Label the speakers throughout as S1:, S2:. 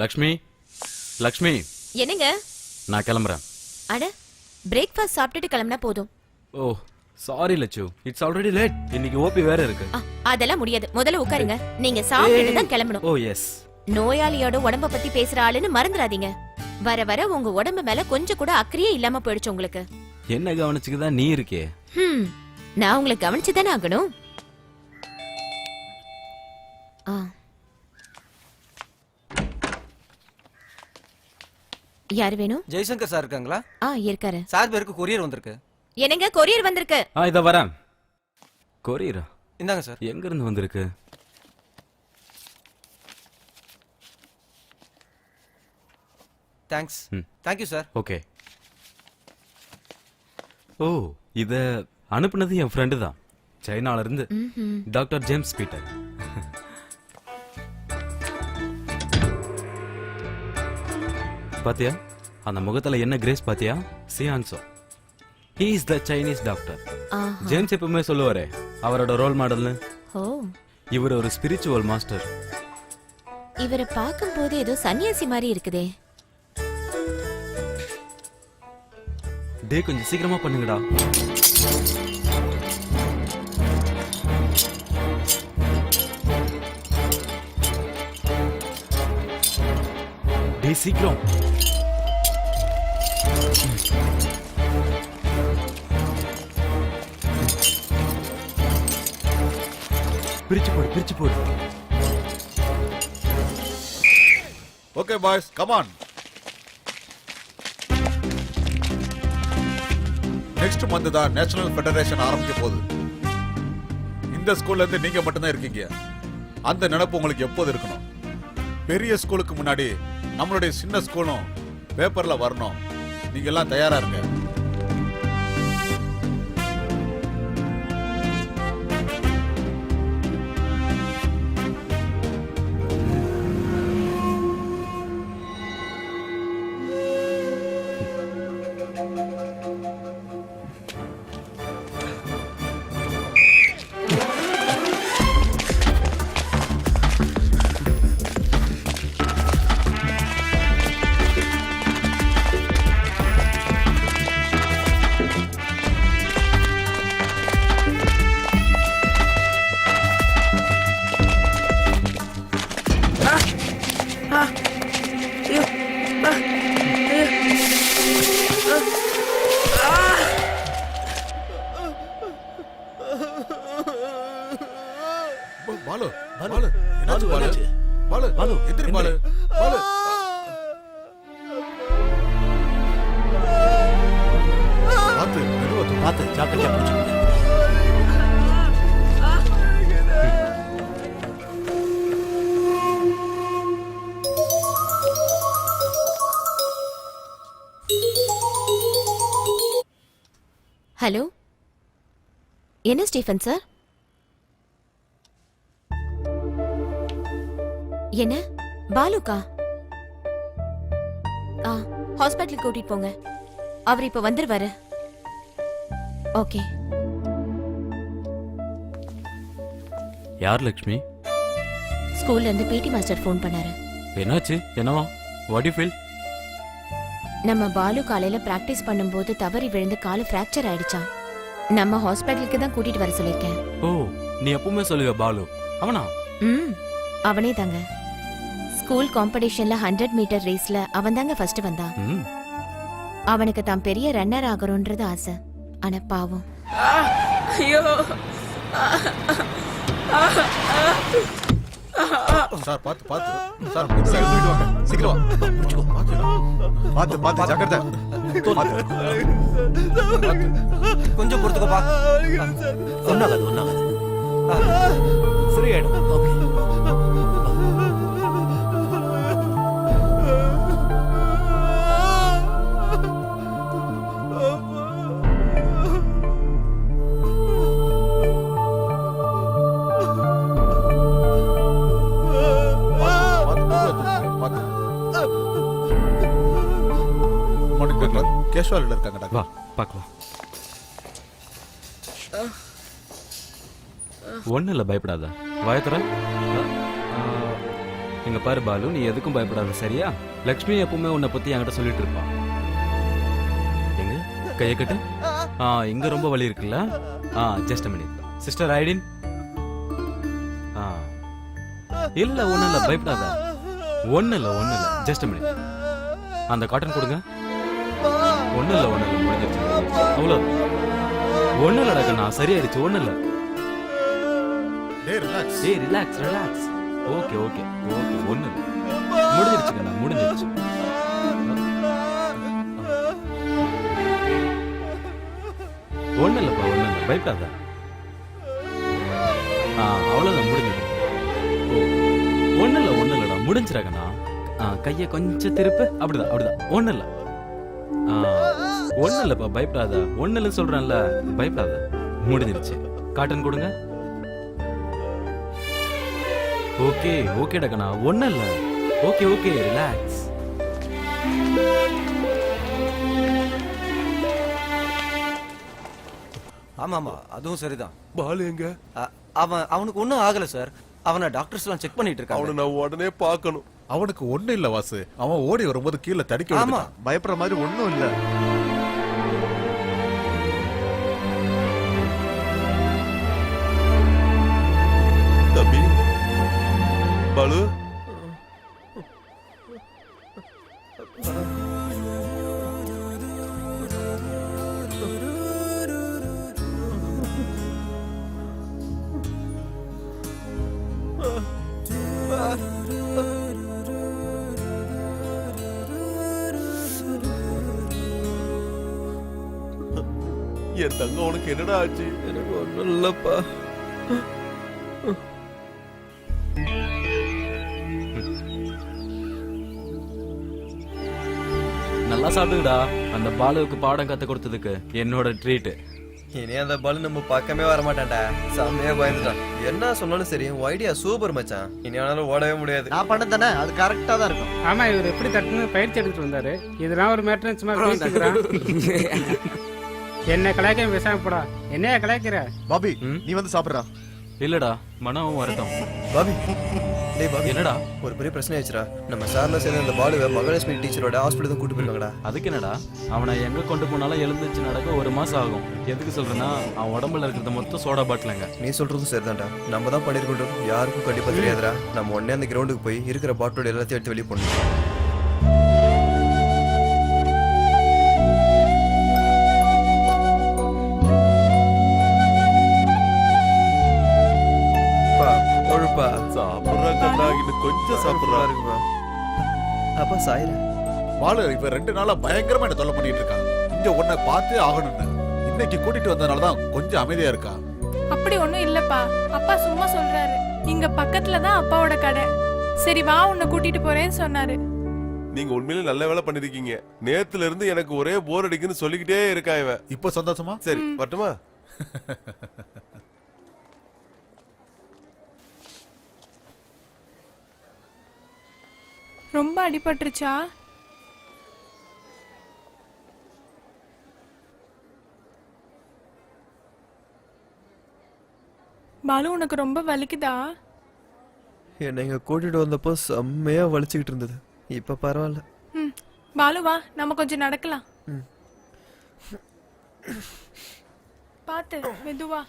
S1: லக்ஷ்மி, லக்ஷ்மி.
S2: என்னங்க?
S1: நான் கிளம்புறேன்.
S2: அட, பிரேக்ஃபாஸ்ட் சாப்பிட்டுட்டு கிளம்பினா போதும்.
S1: Oh sorry Lakshu, it's already late. இன்னைக்கு ஓபி வேற இருக்கு.
S2: அதெல்லாம் முடியாது. முதல்ல உட்காருங்க. நீங்க சாப்பிட்டுட்டு தான் கிளம்பணும்.
S1: ஓ எஸ்.
S2: நோயாளியோட உடம்ப பத்தி பேசுற ஆளுன்னு மறந்துடாதீங்க. வர வர உங்க உடம்பு மேல கொஞ்சம் கூட அக்கறையே இல்லாம போயிடுச்சு உங்களுக்கு.
S1: என்ன கவனிச்சுக்குதான் நீ இருக்கே.
S2: நான் உங்களை கவனிச்சுதானே ஆகணும். யாரு வேணும்?
S3: ஜெய்சங்கர் சார் இருக்காங்களா?
S2: இருக்காரு.
S3: சார் பேருக்கு கொரியர் வந்திருக்கு.
S2: என்னங்க கொரியர் வந்திருக்கு?
S1: இத வரேன். கொரியரா?
S3: இந்தாங்க சார்.
S1: எங்க இருந்து வந்திருக்கு?
S3: தேங்க்ஸ். Thank you sir.
S1: ஓகே. ஓ இத அனுப்புனது என் ஃப்ரெண்டு தான், சைனால இருந்து. Doctor James Peter. பாத்தியா அந்த முகத்துல என்ன கிரேஸ் பாத்தியா? சியான்சோ. He is the Chinese doctor. James எப்பவுமே சொல்லுவாரே அவரோட ரோல் மாடல்னு. இவர் ஒரு ஸ்பிரிச்சுவல் மாஸ்டர்.
S2: இவரை பார்க்கும்போது ஏதோ சன்னியாசி மாதிரி இருக்குதே.
S1: டே கொஞ்சம் சீக்கிரமா பண்ணுங்கடா. டே சீக்கிரம். பிரிச்சு போடு, பிரிச்சு போடு.
S4: Okay boys, come on. Next month தான் நேஷனல் ஃபெடரேஷன் ஆரம்பிக்க போகுது. இந்த ஸ்கூல்ல இருந்து நீங்க மட்டும்தான் இருக்கீங்க. அந்த நினைப்பு உங்களுக்கு எப்போது இருக்கணும். பெரிய ஸ்கூலுக்கு முன்னாடி நம்மளுடைய சின்ன ஸ்கூலும் பேப்பர்ல வரணும். நீங்க எல்லாம் தயாரா இருங்க. பாலு, பாலு, என்னாச்சு பாலு? பாலு, பாலு, எந்திரி பாலு, பாலு. பாத்து, மெதுவா தூக்கு.
S5: பாத்து, ஜாக்கிரதையா பிடிச்சுக்கோங்க.
S2: ஹலோ, என்ன ஸ்டீஃபன் சார்? என்ன பாலுக்கா? ஹாஸ்பிட்டலுக்கு கூட்டிட்டு போங்க. அவர் இப்ப வந்துருவாரு. ஓகே.
S1: யார் லக்ஷ்மி?
S2: ஸ்கூல்ல இருந்து பிடி மாஸ்டர் ஃபோன் பண்ணாரு.
S1: என்னாச்சு? என்னவா? What you feel?
S2: நம்ம பாலு காலையில பிராக்டிஸ் பண்ணும்போது தவறி விழுந்து கால் ஃப்ராக்சர் ஆயிடுச்சான். நம்ம ஹாஸ்பிட்டலுக்கு தான் கூட்டிட்டு வர சொல்லிருக்கேன்.
S1: ஓ, நீ எப்பவுமே சொல்லுவ பாலு. அவனா?
S2: அவனே தாங்க. ஸ்கூல் காம்படிஷன்ல 100 மீட்டர் ரேஸ்ல அவன் தாங்க ஃபர்ஸ்ட் வந்தான். அவனுக்கு தான் பெரிய ரன்னர் ஆகணும்ன்றது ஆசை. ஆனா பாவம்.
S6: ஐயோ,
S4: சார் பாத்து, பாத்து. சார் சைடு தூக்கிட்டு வாங்க. சீக்கிரம் வா. பாத்து, பாத்து, ஜாக்கிரதை.
S3: கொஞ்சம் பொறுத்துக்கோப்பா.
S5: ஒன்னாகாது, ஒன்னாகாது. சரியாயிடும். ஓகே.
S4: கேஷுவாலிட்டில இருக்காங்கடா.
S1: வா பார்க்கலாம். ஒன்னும் இல்லை, பயப்படாத. வயத்துற இங்க பாரு பாலு, நீ எதுக்கும் பயப்படாத சரியா? லக்ஷ்மி எப்பவுமே உன்னை பத்தி என்கிட்ட சொல்லிட்டு இருப்பா. எங்க கையை கட்டு. இங்க ரொம்ப வலி இருக்குல்ல? ஜஸ்ட் மினிட் சிஸ்டர் ஐடின். இல்ல ஒண்ணு இல்ல, பயப்படாத. ஒண்ணு இல்ல ஜஸ்ட் மினிட். அந்த காட்டன் கொடுங்க. ஒண்ணு இல்ல முடிஞ்சிருச்சு. அவ்வளவு ஒண்ணு இல்லடா கண்ணா, சரியாயிடுச்சு. ஒண்ணு இல்ல.
S4: டேய் ரிலாக்ஸ்.
S1: ரிலாக்ஸ். ஓகே ஒண்ணு இல்ல, முடிஞ்சிருச்சு கண்ணா, முடிஞ்சிருச்சு. ஒண்ணு இல்லப்பா, பயப்படாத. அவ்வளவுதான், முடிஞ்சது. ஒண்ணு இல்லடா, முடிஞ்சிராகண்ணா. கைய கொஞ்சம் திருப்பு. அப்படிதான். ஒண்ணு இல்ல. ஒண்ணு இல்லப்பா, பயப்படாத. ஒண்ணு இல்ல சொல்றேன்ல, பயப்படாத. முடிஞ்சிருச்சு. காட்டன் கொடுங்க. ஓகேடா கண்ணா, ஒண்ணு இல்ல. Okay relax.
S3: ஆமாமா, அதுவும் சரிதான்.
S6: பாலு எங்க?
S3: அவனுக்கு ஒன்றும் ஆகல சார். அவனை டாக்டர்ஸ்லாம் செக் பண்ணிட்டு இருக்காங்க.
S6: அவனை நான் உடனே பார்க்கணும்.
S4: அவனுக்கு ஒண்ணு இல்ல வாசு. அவன் ஓடி வரும்போது கீழே தடிக்க
S3: ஆமா,
S4: விழுந்துட்டான்.
S5: பயப்படுற மாதிரி ஒண்ணும் இல்ல.
S6: தம்பி பாலு, என் தங்கம் உனக்கு என்னடா ஆச்சு?
S5: எனக்கு ஒண்ணும் இல்லப்பா.
S1: நல்லா சாப்பிடுடா. அந்த பாலுவுக்கு பாடம் கத்து கொடுத்ததுக்கு என்னோட ட்ரீட்.
S5: இனி அந்த பாலு நம்ம பக்கமே வர மாட்டான்டா. செம்மையா பயந்துட்டான். என்ன சொன்னாலும் சரி, ஐடியா சூப்பர் மச்சான். இனி ஆனாலும் ஓடவே முடியாது.
S7: நான் பண்ணது தானே, அது கரெக்டா தான் இருக்கும்.
S8: ஆமா, இவர் எப்படி தட்டுன்னு பயிற்சி எடுத்துட்டு வந்தாரு. இதெல்லாம் ஒரு மேட்டர் சும்மா பேசிக்கிறான். என்ன கலாய்க்க பேசாம போடா. என்னையா கலாய்க்கிற?
S7: பாபி நீ வந்து சாப்பிடுறா.
S1: இல்லடா, மனம் வரட்டும்.
S5: பாபி, டேய் பாபி,
S1: என்னடா?
S5: ஒரு பெரிய பிரச்சனை ஆயிடுச்சுடா. நம்ம சார்ல சேர்ந்து அந்த பாலுவை மகாலட்சுமி டீச்சரோட ஹாஸ்பிட்டல் தான் கூட்டு போயிருக்காங்கடா.
S1: அதுக்கு என்னடா, அவனை எங்க கொண்டு போனாலும் எழுந்துச்சு நடக்க 1 மாசம் ஆகும். எதுக்கு சொல்றேன்னா, அவன் உடம்புல இருக்கிறது மொத்தம் சோடா பாட்டிலங்க.
S5: நீ சொல்றதும் சரிதான்டா. நம்ம தான் பண்ணிருக்கோம், யாருக்கும் கண்டிப்பா தெரியாதுடா. நம்ம உடனே அந்த கிரவுண்டுக்கு போய் இருக்கிற பாட்டோட எல்லாத்தையும் எடுத்து வெளியே போடணும்.
S6: சாப்பிடுறா கண்ணா, இன்னும் கொஞ்சம் சாப்பிடுறா.
S5: இருக்குப்பா. அப்பா சாயிரா.
S4: பாலு இப்ப 2 நாளா பயங்கரமா என்ன தொல்லை பண்ணிட்டு இருக்கான். இங்க உன்னை பார்த்தே ஆகணும்னு. இன்னைக்கு கூட்டிட்டு வந்ததுனாலதான் கொஞ்சம் அமைதியா இருக்கா.
S9: அப்படி ஒண்ணும் இல்லப்பா, அப்பா சும்மா சொல்றாரு. இங்க பக்கத்துல தான் அப்பாவோட கடை. சரி வா, உன்னை கூட்டிட்டு போறேன்னு சொன்னாரு.
S6: நீங்க உண்மையிலே நல்ல வேலை பண்ணிருக்கீங்க. நேத்துல இருந்து எனக்கு ஒரே போர் அடிக்குன்னு சொல்லிக்கிட்டே இருக்கா இவ.
S4: இப்ப சந்தோஷமா?
S6: சரி வரட்டுமா?
S9: ரொம்ப அடிபட்டுருச்சா? பாலு, உனக்கு ரொம்ப வலிக்குதா?
S5: என்னை இங்க கூட்டிட்டு வந்தப்போ செம்மையா வலிச்சுக்கிட்டு இருந்தது. இப்ப பரவாயில்ல.
S9: பாலு வா, நம்ம கொஞ்சம் நடக்கலாம். பாத்து மெதுவா.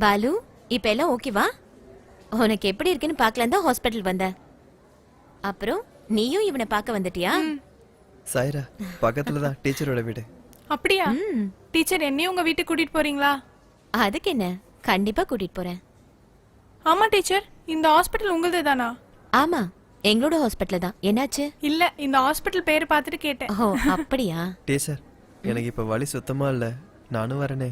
S2: பாலு, இப்ப எல்லாம் ஓகேவா? உனக்கு எப்படி இருக்குன்னு பார்க்கலாம் தான் ஹாஸ்பிட்டல் வந்த. அப்புறம் நீயும் இவனை பார்க்க வந்துட்டியா?
S5: சாயிரா, பக்கத்துலதான் டீச்சரோட வீடு.
S9: அப்படியா? டீச்சர் என்னையும் உங்க வீட்டுக்கு கூட்டிட்டு போறீங்களா?
S2: அதுக்கு என்ன, கண்டிப்பா கூட்டிட்டு போறேன்.
S9: ஆமா டீச்சர், இந்த ஹாஸ்பிட்டல் உங்களுது தானா?
S2: ஆமா, எங்களோட ஹாஸ்பிட்டல் தான். என்னாச்சு?
S9: இல்ல, இந்த ஹாஸ்பிட்டல் பேரு பார்த்துட்டு கேட்டேன்.
S2: ஓ அப்படியா?
S5: டீச்சர், எனக்கு இப்ப வலி சுத்தமா இல்ல. நானும் வரனே.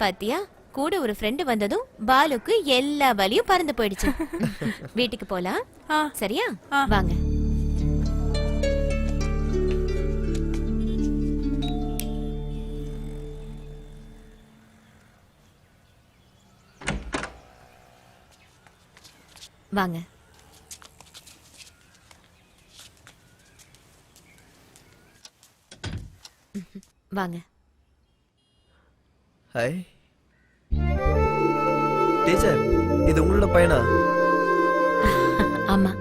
S2: பாத்தியா, கூட ஒரு ஃப்ரெண்ட் வந்ததும் பாலுக்கு எல்லா வலியும் பறந்து போயிடுச்சு. வீட்டுக்கு போலாம் சரியா? வாங்க. வாங்க. வாங்க.
S5: ஹாய் டீச்சர், இது உங்களோட பையனா?
S2: ஆமா.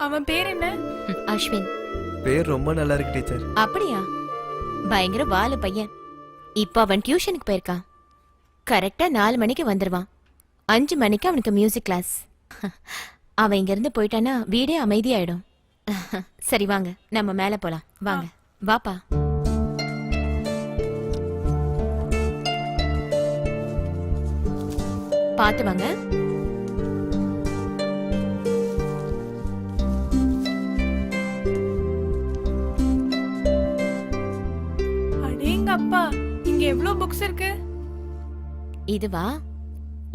S9: அவன் பேர் என்ன?
S2: அஸ்வின்.
S5: பேர் ரொம்ப நல்லா இருக்கு டீச்சர்.
S2: அப்படியா? பயங்கர வாலு பையன். இப்ப அவன் டியூஷனுக்கு போயிருக்கான். கரெக்டா 4 மணிக்கு வந்துருவான். 5 மணிக்கு அவனுக்கு மியூசிக் கிளாஸ். அவன் இங்க இருந்து போயிட்டானா வீடே அமைதியாயிடும். சரி வாங்க, நம்ம மேல போலாம். வாங்க. வாப்பா. பாத்து வாங்க.
S9: அடேங்கப்பா, இங்க எவ்வளவு புக்ஸ் இருக்கு?
S2: இதுவா?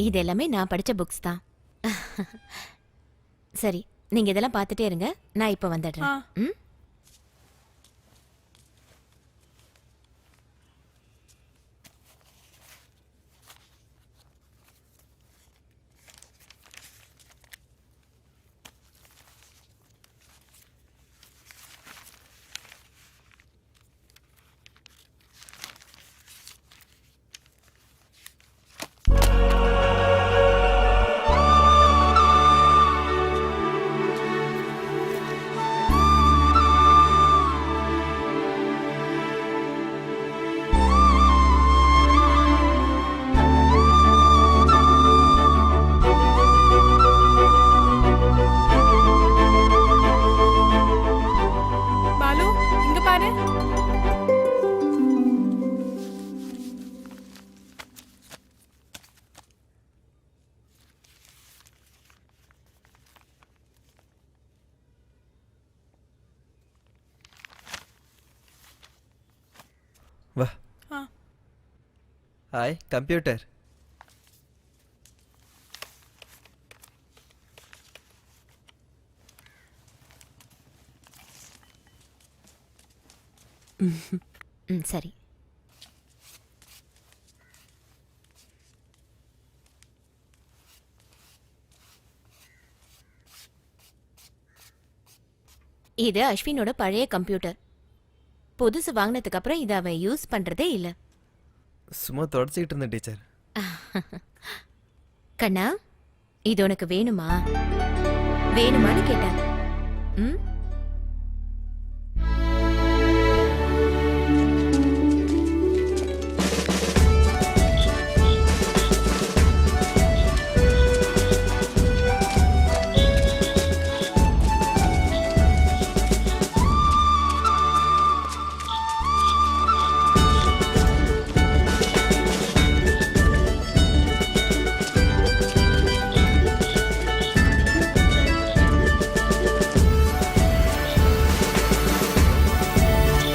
S2: இது எல்லாமே நான் படிச்ச புக்ஸ் தான். சரி, நீங்க இதெல்லாம் பார்த்துட்டே இருங்க, நான் இப்ப வந்துடுறேன். ம்?
S9: பாலு, இங்க பாரு.
S5: வா.
S9: ஆ.
S5: Hi computer.
S2: ம், சரி. இது அஸ்வினோட பழைய கம்ப்யூட்டர். புதுசு வாங்கினதுக்கு அப்புறம் இதை அவன் யூஸ் பண்றதே இல்ல.
S5: சும்மா தொடச்சிக்கிட்டு இருந்தேன் டீச்சர்.
S2: கண்ணா, இது உனக்கு வேணுமா? வேணுமான்னு கேட்டேன். ம்